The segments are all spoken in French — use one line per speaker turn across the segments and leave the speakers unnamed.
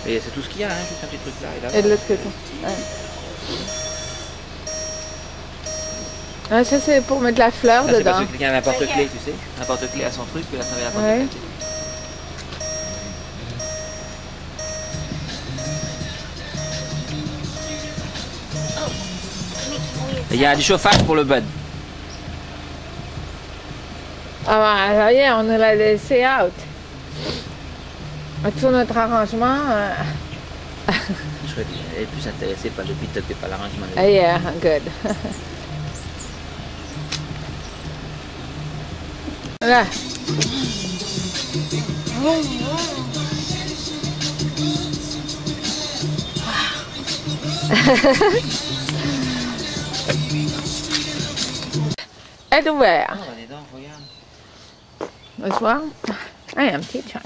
Et c'est tout ce qu'il y a, hein, juste un petit truc là et là.
Et de l'autre côté. Ouais. Ah, ça c'est pour mettre la fleur
Ça, c'est
dedans.
parce que quelqu'un a un porte-clés, tu sais. Un porte-clés à son truc, puis là, ça met la
Ouais.
porte-clés. Et il y a du chauffage pour le bud.
Ah, ça y est, on l'a laissé out. Tout notre arrangement.
Je serais plus intéressé par le beat-up et par l'arrangement.
Yeah, good. Là. Est ouvert.
Ah, dis donc, regarde.
Le soir. Ah, il y a un petit chunk.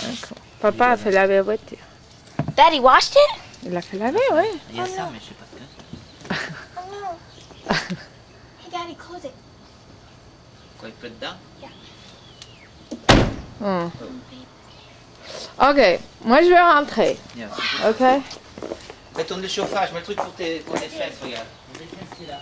D'accord. Papa a fait laver la voiture.
Daddy washed it?
Il a fait laver, oui.
Il y a ça, mais je sais pas ce que c'est.
Oh no. Hey Daddy, close it.
Quoi, il peut dedans?
Ok, moi je vais rentrer.
Yeah.
Ok?
Mets ton le chauffage, mets le truc pour tes fesses, regarde. Les fesses, c'est là.